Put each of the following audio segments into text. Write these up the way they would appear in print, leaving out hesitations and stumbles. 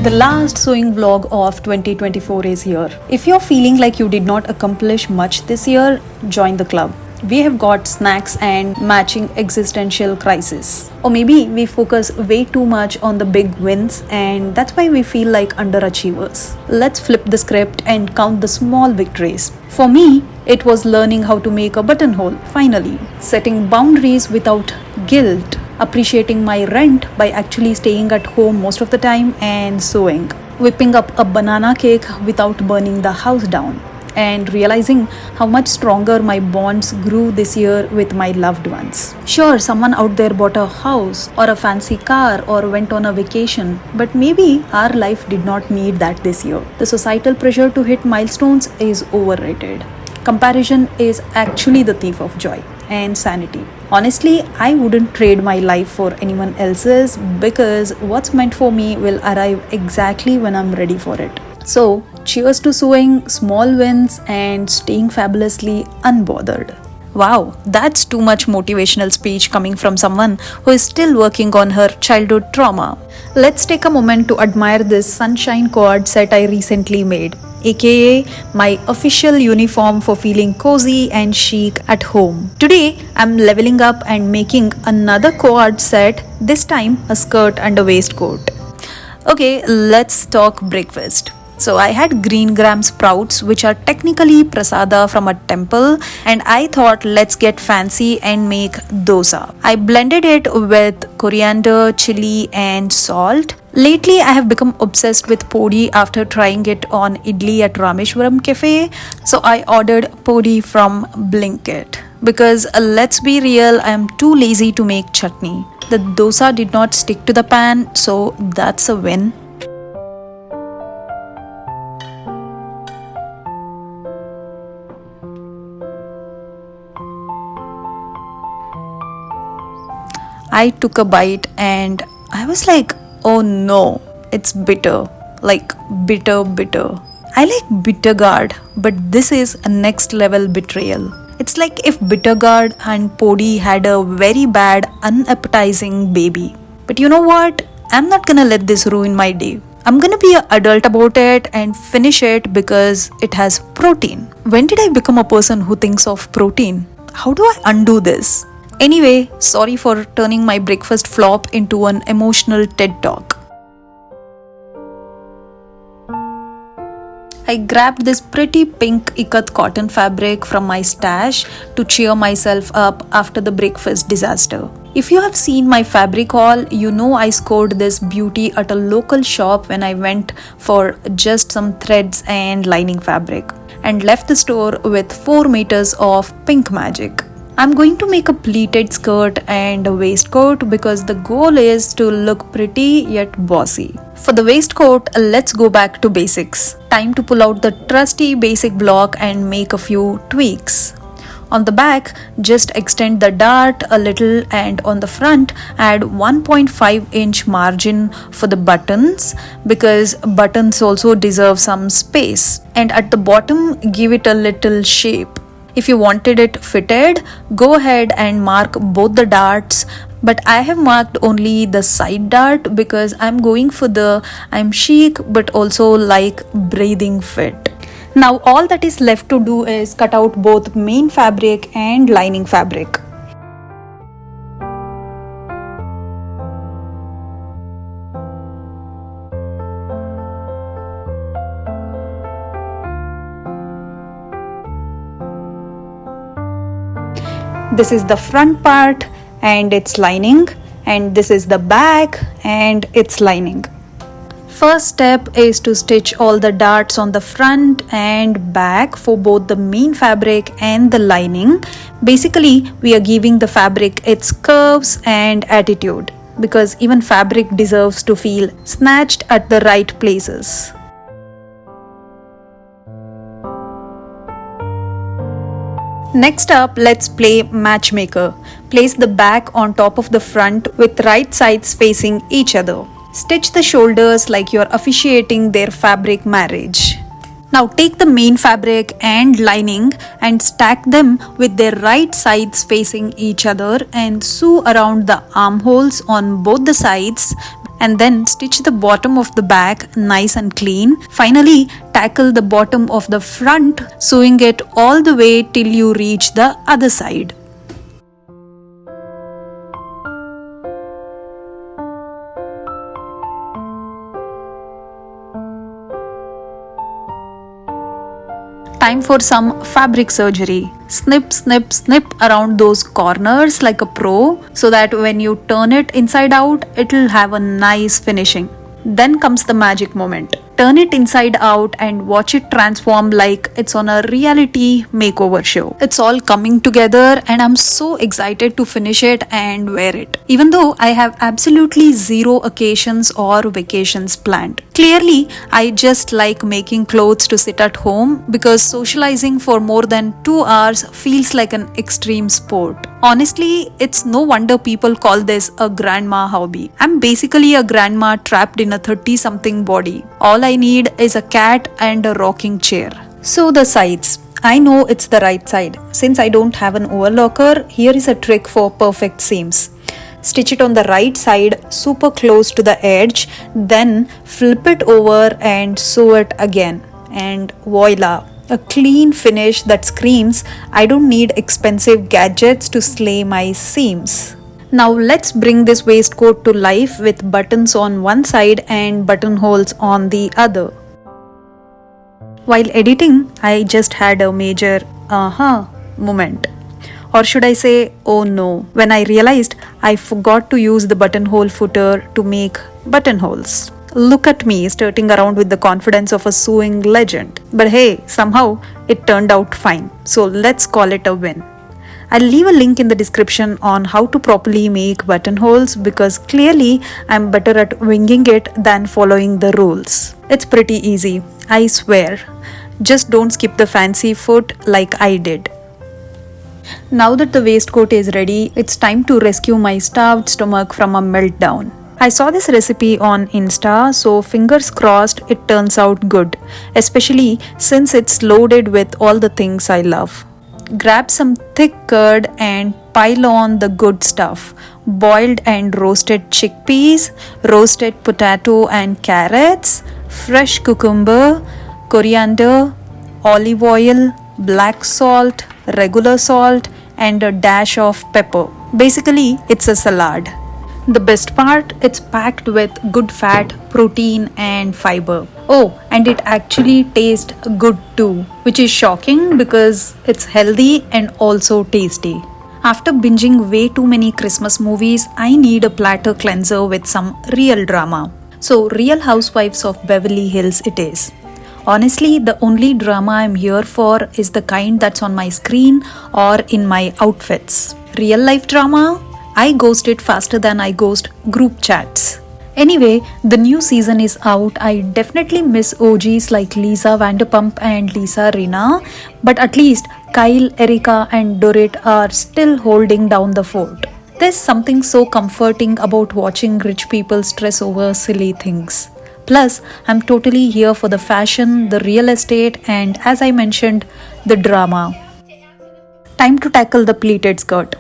The last sewing vlog of 2024 is here. If you're feeling like you did not accomplish much this year, join the club. We have got snacks and matching existential crisis. Or maybe we focus way too much on the big wins and that's why we feel like underachievers. Let's flip the script and count the small victories. For me, it was learning how to make a buttonhole, finally. Setting boundaries without guilt. Appreciating my rent by actually staying at home most of the time and sewing. Whipping up a banana cake without burning the house down. And realizing how much stronger my bonds grew this year with my loved ones. Sure, someone out there bought a house or a fancy car or went on a vacation, but maybe our life did not need that this year. The societal pressure to hit milestones is overrated. Comparison is actually the thief of joy and sanity. Honestly, I wouldn't trade my life for anyone else's because what's meant for me will arrive exactly when I'm ready for it. So, cheers to sewing, small wins, and staying fabulously unbothered. Wow, that's too much motivational speech coming from someone who is still working on her childhood trauma. Let's take a moment to admire this sunshine co-ord set I recently made, aka my official uniform for feeling cozy and chic at home. Today, I'm leveling up and making another co-ord set, this time a skirt and a waistcoat. Okay, let's talk breakfast. So I had green gram sprouts, which are technically prasada from a temple, and I thought let's get fancy and make dosa. I blended it with coriander, chili and salt. Lately I have become obsessed with podi after trying it on idli at Rameshwaram cafe. So I ordered podi from Blinkit. Because let's be real, I am too lazy to make chutney. The dosa did not stick to the pan, so that's a win. I took a bite and I was like, oh no, it's bitter. Like bitter. I like bitter gourd, but this is a next level betrayal. It's like if bitter gourd and podi had a very bad, unappetizing baby. But you know what? I'm not gonna let this ruin my day. I'm gonna be an adult about it and finish it because it has protein. When did I become a person who thinks of protein? How do I undo this? Anyway, sorry for turning my breakfast flop into an emotional TED talk. I grabbed this pretty pink ikat cotton fabric from my stash to cheer myself up after the breakfast disaster. If you have seen my fabric haul, you know I scored this beauty at a local shop when I went for just some threads and lining fabric and left the store with 4 meters of pink magic. I'm going to make a pleated skirt and a waistcoat because the goal is to look pretty yet bossy. For the waistcoat, let's go back to basics. Time to pull out the trusty basic block and make a few tweaks. On the back, just extend the dart a little and on the front, add 1.5-inch margin for the buttons because buttons also deserve some space. And at the bottom, give it a little shape. If you wanted it fitted, go ahead and mark both the darts, but I have marked only the side dart because I'm going for the I'm chic but also like breathing fit. Now all that is left to do is cut out both main fabric and lining fabric. This is the front part and its lining, and this is the back and its lining. First step is to stitch all the darts on the front and back for both the main fabric and the lining. Basically, we are giving the fabric its curves and attitude because even fabric deserves to feel snatched at the right places. Next up, let's play matchmaker. Place the back on top of the front with right sides facing each other. Stitch the shoulders like you're officiating their fabric marriage. Now take the main fabric and lining and stack them with their right sides facing each other and sew around the armholes on both the sides and then stitch the bottom of the back nice and clean. Finally, tackle the bottom of the front, sewing it all the way till you reach the other side. Time for some fabric surgery. Snip, snip, snip around those corners like a pro so that when you turn it inside out, it'll have a nice finishing. Then comes the magic moment. Turn it inside out and watch it transform like it's on a reality makeover show. It's all coming together and I'm so excited to finish it and wear it. Even though I have absolutely zero occasions or vacations planned. Clearly, I just like making clothes to sit at home because socializing for more than 2 hours feels like an extreme sport. Honestly, it's no wonder people call this a grandma hobby. I'm basically a grandma trapped in a 30-something body. All I need is a cat and a rocking chair. So the sides. I know it's the right side. Since I don't have an overlocker, here is a trick for perfect seams. Stitch it on the right side super close to the edge, then flip it over and sew it again. And voila! A clean finish that screams, I don't need expensive gadgets to slay my seams. Now let's bring this waistcoat to life with buttons on one side and buttonholes on the other. While editing, I just had a major moment. Or should I say, oh no, when I realized I forgot to use the buttonhole footer to make buttonholes. Look at me strutting around with the confidence of a sewing legend. But hey, somehow it turned out fine. So let's call it a win. I'll leave a link in the description on how to properly make buttonholes because clearly I'm better at winging it than following the rules. It's pretty easy, I swear. Just don't skip the fancy foot like I did. Now that the waistcoat is ready, it's time to rescue my starved stomach from a meltdown. I saw this recipe on Insta, so fingers crossed it turns out good, especially since it's loaded with all the things I love. Grab some thick curd and pile on the good stuff. Boiled and roasted chickpeas, roasted potato and carrots, fresh cucumber, coriander, olive oil, black salt, regular salt, and a dash of pepper. Basically, it's a salad. The best part, it's packed with good fat, protein and fiber. Oh, and it actually tastes good too, which is shocking because it's healthy and also tasty. After binging way too many Christmas movies, I need a platter cleanser with some real drama. So, Real Housewives of Beverly Hills it is. Honestly, the only drama I'm here for is the kind that's on my screen or in my outfits. Real life drama? I ghost it faster than I ghost group chats. Anyway, the new season is out. I definitely miss OGs like Lisa Vanderpump and Lisa Rinna, but at least Kyle, Erica and Dorit are still holding down the fort. There's something so comforting about watching rich people stress over silly things. Plus, I'm totally here for the fashion, the real estate and as I mentioned, the drama. Time to tackle the pleated skirt.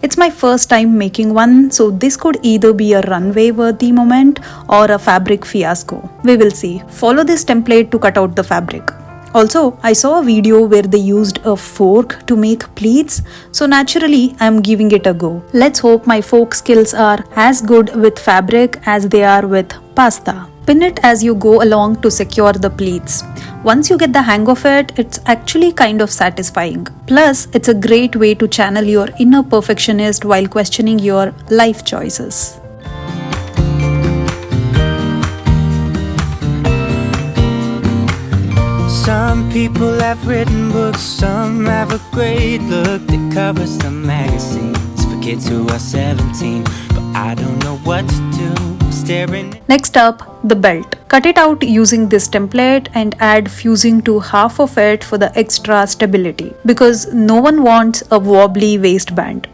It's my first time making one, so this could either be a runway-worthy moment or a fabric fiasco. We will see. Follow this template to cut out the fabric. Also, I saw a video where they used a fork to make pleats, so naturally, I'm giving it a go. Let's hope my fork skills are as good with fabric as they are with pasta. Pin it as you go along to secure the pleats. Once you get the hang of it, it's actually kind of satisfying. Plus, it's a great way to channel your inner perfectionist while questioning your life choices. Some people have written books, some have a great look that covers the magazines for kids who are 17, but I don't know what to do. Next up, the belt. Cut it out using this template and add fusing to half of it for the extra stability because no one wants a wobbly waistband.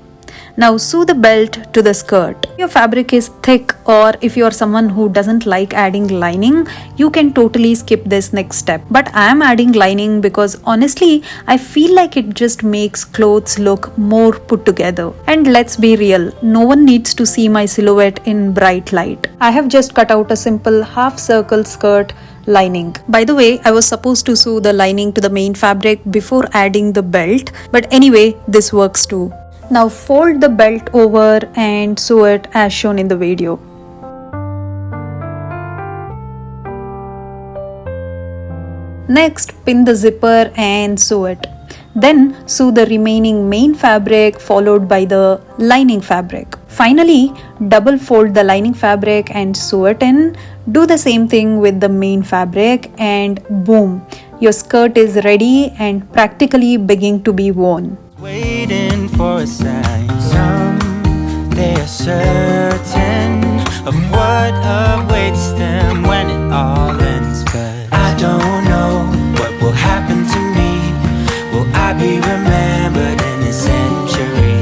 Now sew the belt to the skirt. Your fabric is thick, or if you are someone who doesn't like adding lining, you can totally skip this next step. But I am adding lining because honestly, I feel like it just makes clothes look more put together. And let's be real, no one needs to see my silhouette in bright light. I have just cut out a simple half circle skirt lining. By the way, I was supposed to sew the lining to the main fabric before adding the belt, but anyway, this works too. Now fold the belt over and sew it as shown in the video. Next, pin the zipper and sew it. Then sew the remaining main fabric followed by the lining fabric. Finally, double fold the lining fabric and sew it in. Do the same thing with the main fabric and boom, your skirt is ready and practically beginning to be worn. Waiting for a sign. They are certain of what awaits them when it all ends. But I don't know what will happen to me. Will I be remembered in a century?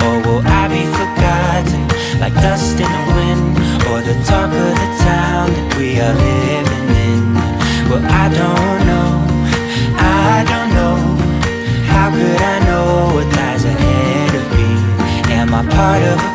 Or will I be forgotten like dust in the wind? Or the talk of the town that we are living in? Well, I don't know. How could I know what lies ahead of me? Am I part of a